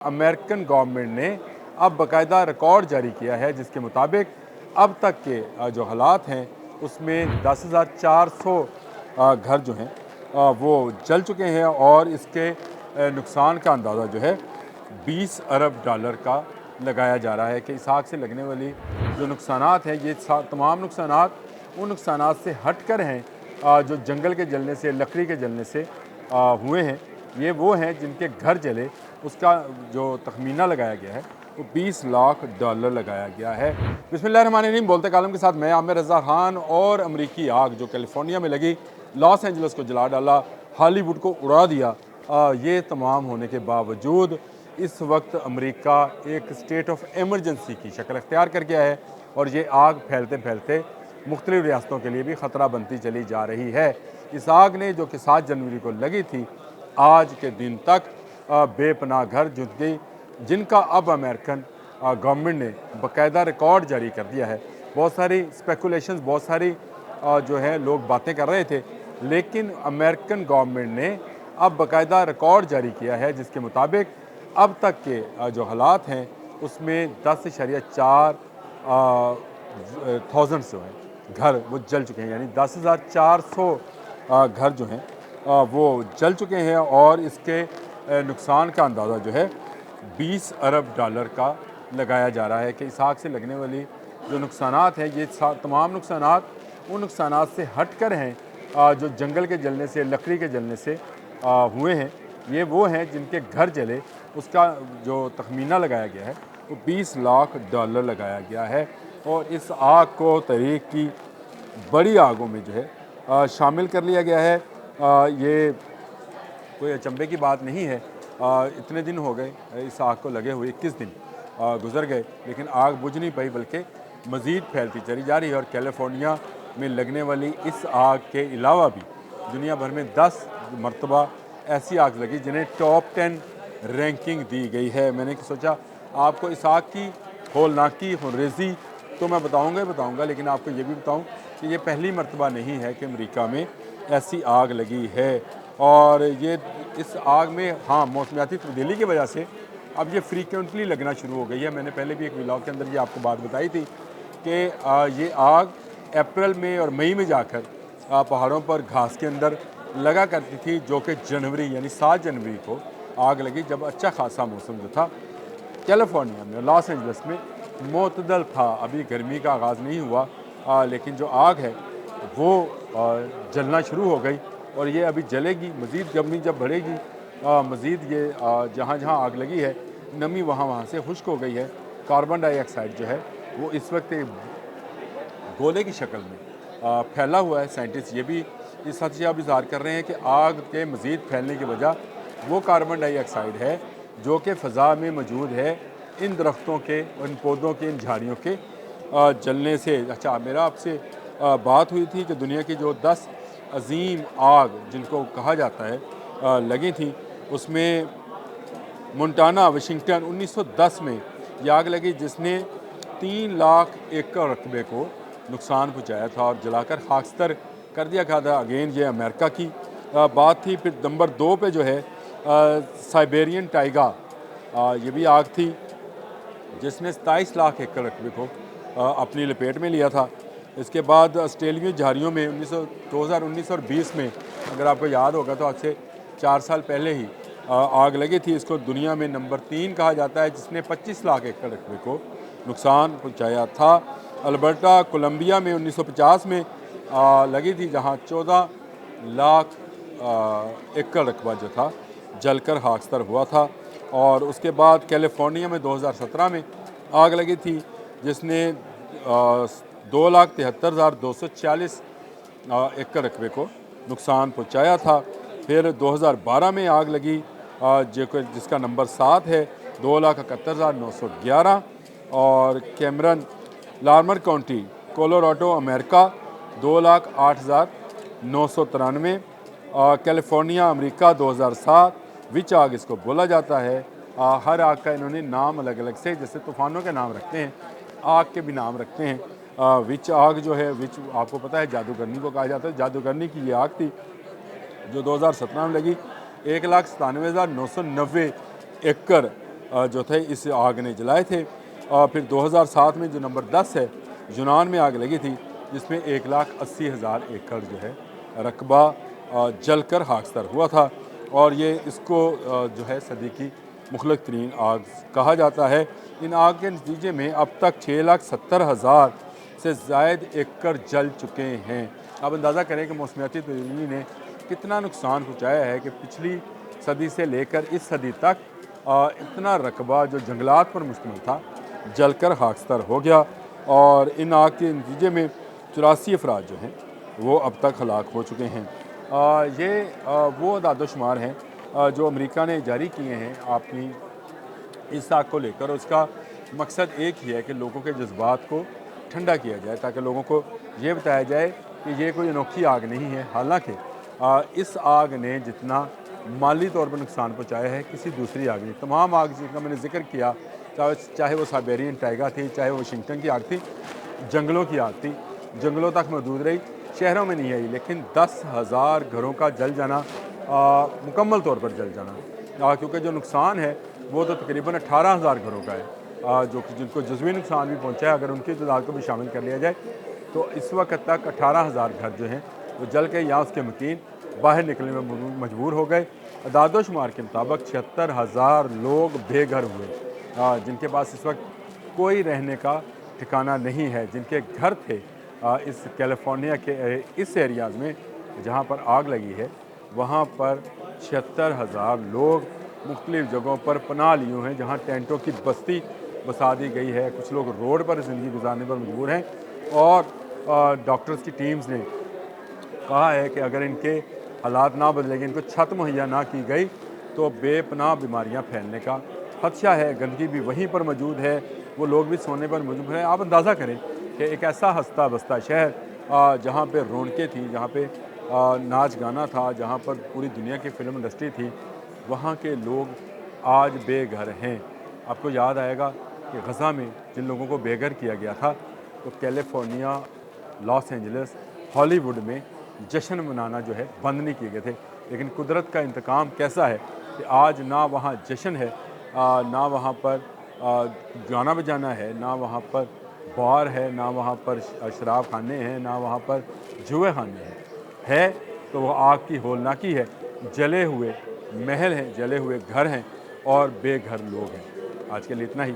American government ने अब बाकायदा रिकॉर्ड जारी किया है जिसके मुताबिक अब तक के जो हालात हैं उसमें 10,400 घर जो हैं वो जल चुके हैं और इसके नुकसान का अंदाज़ा जो है 20 अरब डॉलर का लगाया जा रहा है कि इस आग से लगने वाली जो नुकसानात हैं ये तमाम नुकसानात उन नुकसानात से हट कर हैं जो जंगल के जलने से लकड़ी के जलने से हुए हैं। ये वो हैं जिनके घर जले, उसका जो तखमीना लगाया गया है वो 20 लाख डॉलर लगाया गया है। बिस्मिल्लाहिर्रहमानिर्रहीम, बोलते कालम के साथ मैं आमिर रज़ा खान। और अमरीकी आग जो कैलिफोर्निया में लगी, लॉस एंजल्स को जला डाला, हॉलीवुड को उड़ा दिया। ये तमाम होने के बावजूद इस वक्त अमेरिका एक स्टेट ऑफ एमरजेंसी की शक्ल अख्तियार कर गया है और ये आग फैलते फैलते मुख्तलिफ़ रियासतों के लिए भी ख़तरा बनती चली जा रही है। इस आग ने जो कि 7 जनवरी को लगी थी, आज के दिन तक बेपनाह घर जुट गई, जिनका अब अमेरिकन गवर्नमेंट ने बाकायदा रिकॉर्ड जारी कर दिया है। बहुत सारी स्पेकुलेशंस, बहुत सारी जो है लोग बातें कर रहे थे, लेकिन अमेरिकन गवर्नमेंट ने अब बाकायदा रिकॉर्ड जारी किया है जिसके मुताबिक अब तक के जो हालात हैं उसमें 10.4 थाउजेंड जो हैं घर वो जल चुके हैं, यानी 10,400 घर जो हैं वो जल चुके हैं और इसके नुकसान का अंदाज़ा जो है 20 अरब डॉलर का लगाया जा रहा है कि इस आग से लगने वाली जो नुकसानात हैं ये तमाम नुकसानात उन नुकसानात से हट कर हैं जो जंगल के जलने से, लकड़ी के जलने से हुए हैं। ये वो हैं जिनके घर जले, उसका जो तखमीना लगाया गया है वो 20 लाख डॉलर लगाया गया है। और इस आग को तहरीक की बड़ी आगों में जो है शामिल कर लिया गया है। ये कोई अचंभे की बात नहीं है। इतने दिन हो गए इस आग को लगे हुए, 21 दिन गुजर गए, लेकिन आग बुझ नहीं पाई बल्कि मज़ीद फैलती चली जा रही है। और कैलिफोर्निया में लगने वाली इस आग के अलावा भी दुनिया भर में 10 मरतबा ऐसी आग लगी जिन्हें टॉप 10 रैंकिंग दी गई है। मैंने सोचा आपको इस आग की होलनाकी, हुर्रेज़ी तो मैं बताऊँगा, लेकिन आपको ये भी बताऊँ कि ये पहली मरतबा नहीं है कि अमेरिका में ऐसी आग लगी है। और ये इस आग में हाँ, मौसमियाती तब्दीली की वजह से अब ये फ्रीक्वेंटली लगना शुरू हो गई है। मैंने पहले भी एक व्लॉग के अंदर ये आपको बात बताई थी कि ये आग अप्रैल में और मई में जाकर पहाड़ों पर घास के अंदर लगा करती थी, जो कि जनवरी यानी 7 जनवरी को आग लगी, जब अच्छा खासा मौसम जो था कैलिफोर्निया में, लॉस एंजल्स में मोतदल था। अभी गर्मी का आगाज़ नहीं हुआ, लेकिन जो आग है वो जलना शुरू हो गई और ये अभी जलेगी। मज़ीद गर्मी जब बढ़ेगी, मज़ीद ये जहाँ जहाँ आग लगी है नमी वहाँ से खुश्क हो गई है। कार्बन डाइऑक्साइड जो है वो इस वक्त एक गोले की शक्ल में फैला हुआ है। साइंटिस्ट ये भी इस हद से अब इज़हार कर रहे हैं कि आग के मज़ीद फैलने की वजह वो कार्बन डाइऑक्साइड है जो कि फ़ज़ा में मौजूद है इन दरख्तों के, इन पौधों के, इन झाड़ियों के जलने से। अच्छा, मेरा आपसे बात हुई थी कि दुनिया की जो 10 अजीम आग जिनको कहा जाता है लगी थी, उसमें मोंटाना, वाशिंगटन 1910 में ये आग लगी जिसने 3 लाख एकड़ रकबे को नुकसान पहुँचाया था और जलाकर खाकस्तर कर दिया गया था। अगेन ये अमेरिका की बात थी। फिर नंबर 2 पे जो है साइबेरियन टाइगा, ये भी आग थी जिसने 27 लाख एकड़ रकबे को अपनी लपेट में लिया था। इसके बाद ऑस्ट्रेलियाई झाड़ियों में 2019 और 20 में, अगर आपको याद होगा तो आज से 4 साल पहले ही आग लगी थी। इसको दुनिया में नंबर 3 कहा जाता है, जिसने 25 लाख एकड़ रकबे को नुकसान पहुंचाया था। अल्बर्टा, कोलंबिया में 1950 में लगी थी, जहां 14 लाख एकड़ रकबा जो था जलकर खाकस्तर हुआ था। और उसके बाद कैलिफोर्निया में 2017 में आग लगी थी जिसने 2,73,240 एकड़ रकबे को नुकसान पहुंचाया था। फिर 2012 में आग लगी जिसका नंबर 7 है, 2,71,911। और Cameron, Larmor county, Colorado, America 2,08,993। California, America 2007। विच आग इसको बोला जाता है। हर आग का इन्होंने नाम अलग अलग से, जैसे तूफ़ानों के नाम रखते हैं, आग के भी नाम रखते हैं। विच आग जो है, विच आपको पता है जादूगरनी को कहा जाता है। जादूगरनी की ये आग थी जो 2017 में लगी। 1,97,990 एकड़ जो थे इस आग ने जलाए थे। फिर 2007 में जो नंबर 10 है यूनान में आग लगी थी, जिसमें 1,80,000 एकड़ जो है रकबा जलकर खाकसार हुआ था, और ये इसको जो है सदी की मुखलक तरीन आग कहा जाता है। इन आग के नतीजे में अब तक 6,70,000 से ज़ायद एकड़ जल चुके हैं। आप अंदाज़ा करें कि मौसमियाती तब्दीली ने कितना नुकसान पहुँचाया है कि पिछली सदी से लेकर इस सदी तक इतना रकबा जो जंगलात पर मुश्तमिल था जलकर खाकसार हो गया, और इन आग के नतीजे में 84 अफराद जो हैं वो अब तक हलाक हो चुके हैं। ये वो अदाद-ओ-शुमार हैं जो अमेरिका ने जारी किए हैं अपनी इस आग को लेकर। उसका मकसद एक ही है कि लोगों के जज्बात को ठंडा किया जाए, ताकि लोगों को ये बताया जाए कि ये कोई अनोखी आग नहीं है। हालांकि इस आग ने जितना माली तौर पर नुकसान पहुंचाया है किसी दूसरी आग ने, तमाम आग जिनका मैंने जिक्र किया, चाहे वो साइबेरियन टाइगर थी, चाहे वो वाशिंगटन की आग थी, जंगलों की आग थी, जंगलों तक महदूद रही, शहरों में नहीं आई। लेकिन 10,000 घरों का जल जाना, मुकम्मल तौर पर जल जाना, क्योंकि जो नुकसान है वो तो तकरीबन 18,000 घरों का है, जो कि जिनको जज़वी नुकसान भी पहुँचा है। अगर उनकी तादाद को भी शामिल कर लिया जाए तो इस वक्त तक 18,000 घर जो हैं वो जल के या उसके मकीन बाहर निकलने में मजबूर हो गए। अदाद-ओ-शुमार के मुताबिक 76,000 लोग बेघर हुए, जिनके पास इस वक्त कोई रहने का ठिकाना नहीं है, जिनके घर थे इस कैलिफोर्निया के इस एरियाज़ में जहाँ पर आग लगी है, वहाँ पर 76,000 लोग मुख्तलिफ़ जगहों पर पनाह लिए हुए हैं, जहाँ टेंटों की बस्ती बसा दी गई है। कुछ लोग रोड पर ज़िंदगी गुजारने पर मजबूर हैं, और डॉक्टर्स की टीम्स ने कहा है कि अगर इनके हालात ना बदलेंगे, इनको छत मुहैया ना की गई, तो बेपनाह बीमारियां फैलने का खदशा है। गंदगी भी वहीं पर मौजूद है, वो लोग भी सोने पर मजबूर हैं। आप अंदाज़ा करें कि एक ऐसा हंसता बसता शहर जहाँ पे रौनकें थी, जहाँ पे नाच गाना था, जहाँ पर पूरी दुनिया की फ़िल्म इंडस्ट्री थी, वहाँ के लोग आज बेघर हैं। आपको याद आएगा कि गज़ा में जिन लोगों को बेघर किया गया था, तो कैलिफोर्निया, लॉस एंजलिस, हॉलीवुड में जश्न मनाना जो है बंद नहीं किए गए थे। लेकिन कुदरत का इंतकाम कैसा है कि आज ना वहाँ जश्न है, ना वहाँ पर गाना बजाना है, ना वहाँ पर बार है, ना वहाँ पर शराब खाने हैं, ना वहाँ पर जुए खाने हैं। है तो वो आग की होलनाकी है, जले हुए महल हैं, जले हुए घर हैं, और बेघर लोग हैं। आज के लिए इतना ही।